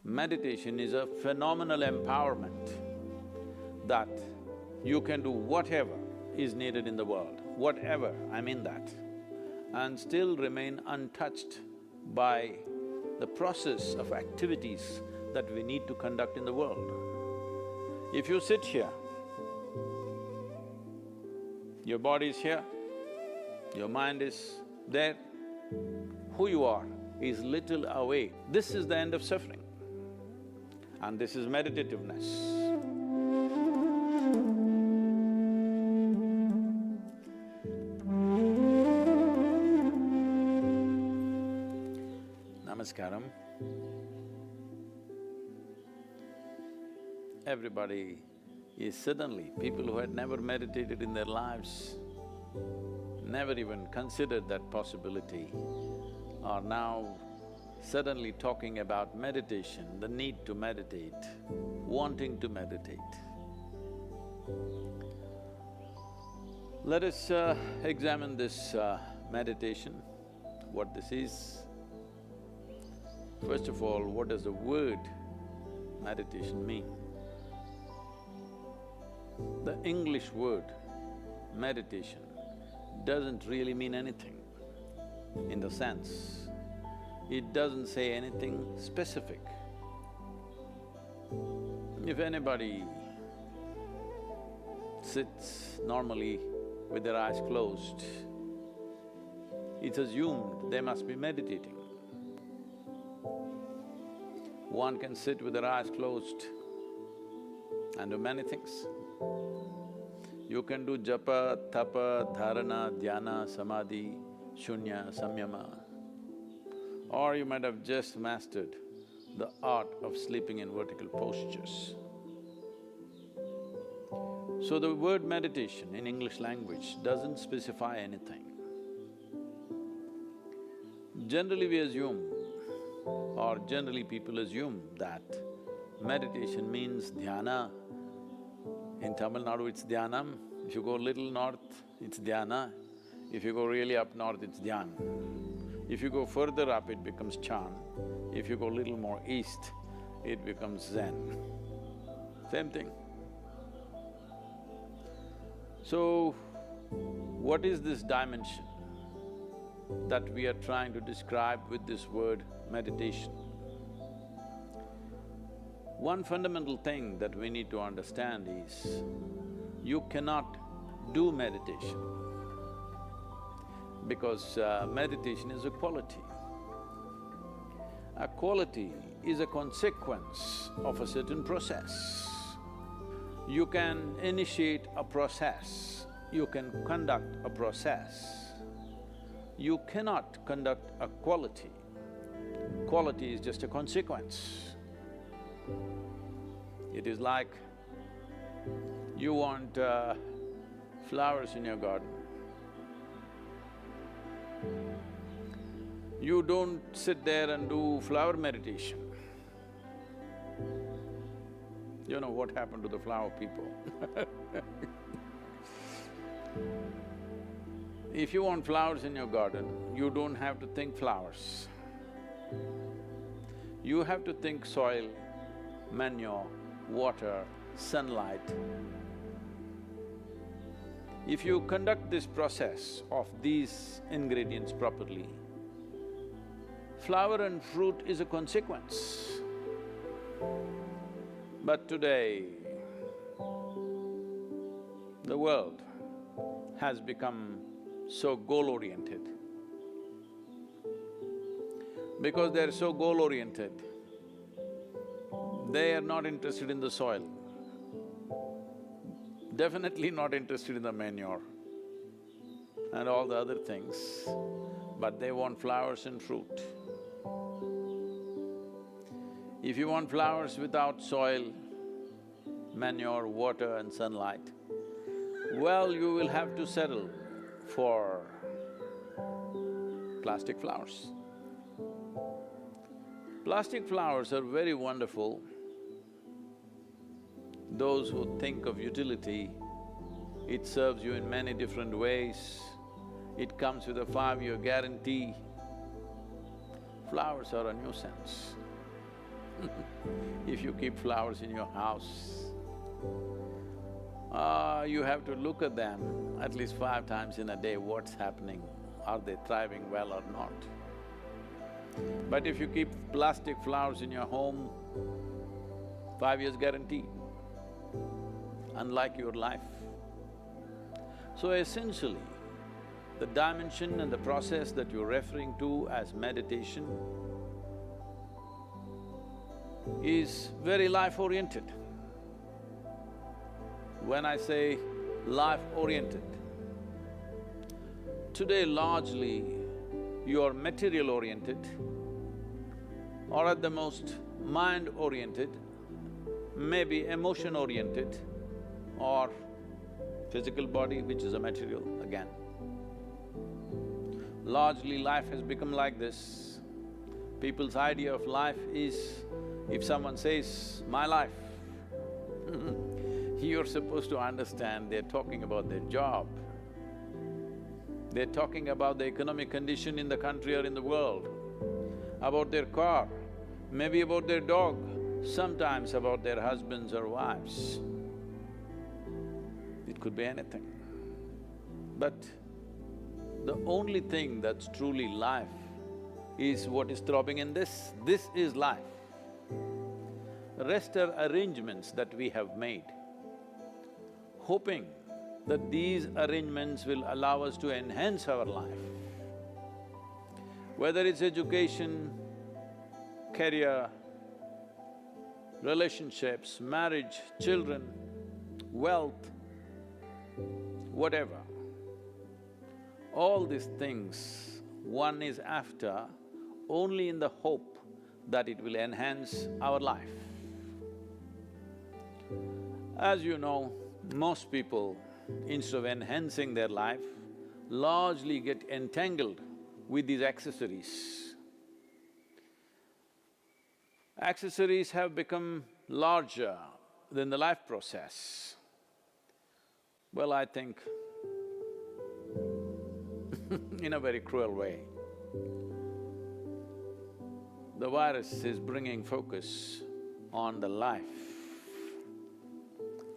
Meditation is a phenomenal empowerment that you can do whatever is needed in the world, whatever, I mean that, and still remain untouched by the process of activities that we need to conduct in the world. If you sit here, your body is here, your mind is there, who you are is little away. This is the end of suffering, and this is meditativeness. Namaskaram. Everybody is suddenly, people who had never meditated in their lives, never even considered that possibility, are now suddenly talking about meditation, the need to meditate, wanting to meditate. Let us examine this meditation, what this is. First of all, what does the word meditation mean? The English word meditation doesn't really mean anything, in the sense, it doesn't say anything specific. If anybody sits normally with their eyes closed, it's assumed they must be meditating. One can sit with their eyes closed and do many things. You can do japa, tapa, dharana, dhyana, samadhi, shunya, samyama. Or you might have just mastered the art of sleeping in vertical postures. So the word meditation in English language doesn't specify anything. Generally we assume, or generally people assume that meditation means dhyana. In Tamil Nadu it's dhyanam, if you go little north it's dhyana, if you go really up north it's dhyan. If you go further up it becomes chan, if you go little more east it becomes zen. Same thing. So, what is this dimension that we are trying to describe with this word meditation? One fundamental thing that we need to understand is, you cannot do meditation because meditation is a quality. A quality is a consequence of a certain process. You can initiate a process, you can conduct a process. You cannot conduct a quality. Quality is just a consequence. It is like you want flowers in your garden. You don't sit there and do flower meditation. You know what happened to the flower people If you want flowers in your garden, you don't have to think flowers. You have to think soil, manure, water, sunlight. If you conduct this process of these ingredients properly, flower and fruit is a consequence. But today, the world has become so goal-oriented. Because they're so goal-oriented, they are not interested in the soil, definitely not interested in the manure and all the other things, but they want flowers and fruit. If you want flowers without soil, manure, water and sunlight, well, you will have to settle for plastic flowers. Plastic flowers are very wonderful. Those who think of utility, it serves you in many different ways. It comes with a 5-year guarantee. Flowers are a nuisance. If you keep flowers in your house, you have to look at them at least 5 times in a day, what's happening, are they thriving well or not? But if you keep plastic flowers in your home, 5 years guarantee, unlike your life. So essentially, the dimension and the process that you're referring to as meditation is very life-oriented. When I say life-oriented, today largely you're material-oriented or at the most mind-oriented, maybe emotion-oriented or physical body, which is a material again. Largely life has become like this. People's idea of life is, if someone says, "my life," you're supposed to understand they're talking about their job. They're talking about the economic condition in the country or in the world, about their car, maybe about their dog, sometimes about their husbands or wives. It could be anything. But the only thing that's truly life is what is throbbing in this. This is life. The rest are arrangements that we have made, hoping that these arrangements will allow us to enhance our life. Whether it's education, career, relationships, marriage, children, wealth, whatever. All these things one is after only in the hope that it will enhance our life. As you know, most people, instead of enhancing their life, largely get entangled with these accessories. Accessories have become larger than the life process. Well, I think in a very cruel way. The virus is bringing focus on the life.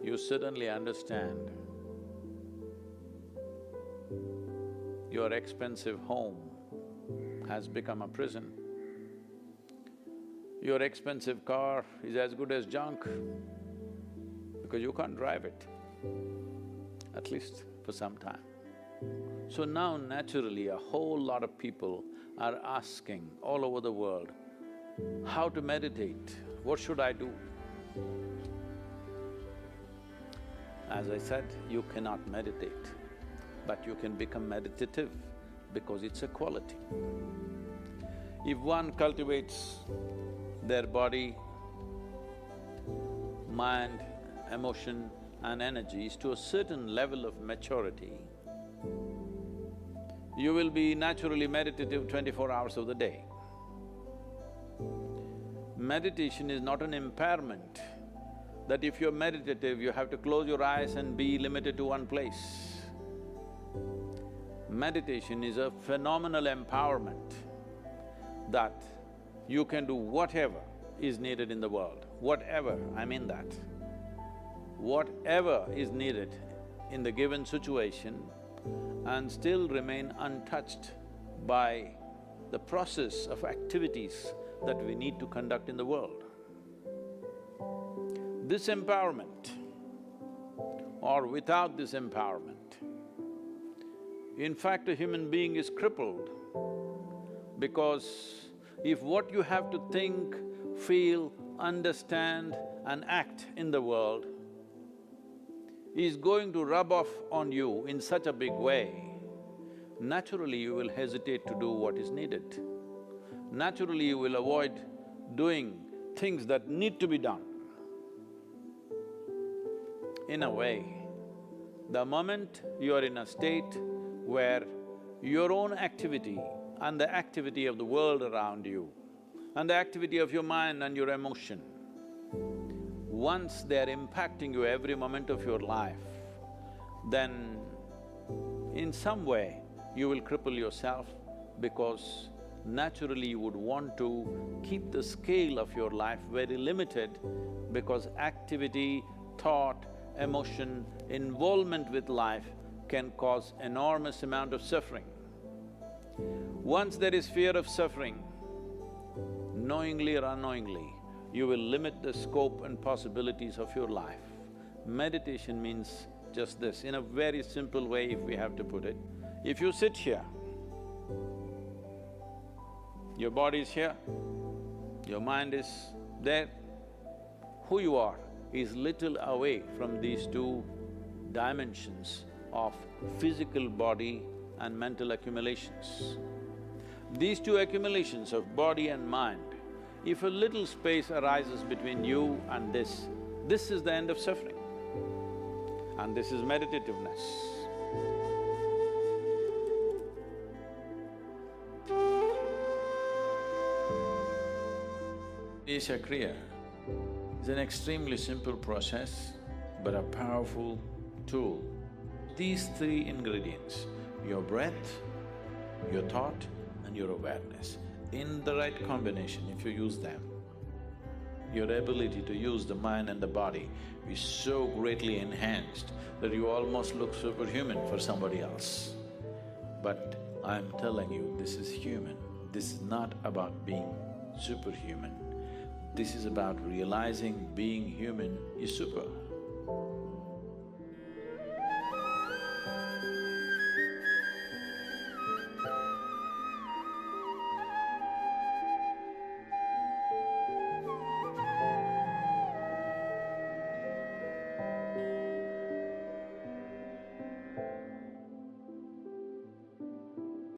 You suddenly understand your expensive home has become a prison. Your expensive car is as good as junk because you can't drive it, at least for some time. So now naturally a whole lot of people are asking all over the world, how to meditate, what should I do? As I said, you cannot meditate, but you can become meditative because it's a quality. If one cultivates their body, mind, emotion and energies to a certain level of maturity, you will be naturally meditative 24 hours of the day. Meditation is not an impairment, that if you're meditative, you have to close your eyes and be limited to one place. Meditation is a phenomenal empowerment that you can do whatever is needed in the world, whatever, I mean that. Whatever is needed in the given situation and still remain untouched by the process of activities that we need to conduct in the world. This empowerment or without this empowerment, in fact a human being is crippled because if what you have to think, feel, understand and act in the world is going to rub off on you in such a big way, naturally you will hesitate to do what is needed. Naturally you will avoid doing things that need to be done. In a way, the moment you are in a state where your own activity and the activity of the world around you and the activity of your mind and your emotion, once they are impacting you every moment of your life, then in some way you will cripple yourself because naturally you would want to keep the scale of your life very limited because activity, thought, emotion, involvement with life can cause enormous amount of suffering. Once there is fear of suffering, knowingly or unknowingly, you will limit the scope and possibilities of your life. Meditation means just this, in a very simple way if we have to put it. If you sit here, your body is here, your mind is there, who you are is little away from these two dimensions of physical body and mental accumulations. These two accumulations of body and mind, if a little space arises between you and this is the end of suffering. And this is meditativeness. Isha Kriya is an extremely simple process but a powerful tool. These three ingredients, your breath, your thought and your awareness, in the right combination, if you use them, your ability to use the mind and the body is so greatly enhanced that you almost look superhuman for somebody else. But I'm telling you, this is human. This is not about being superhuman. This is about realizing being human is super.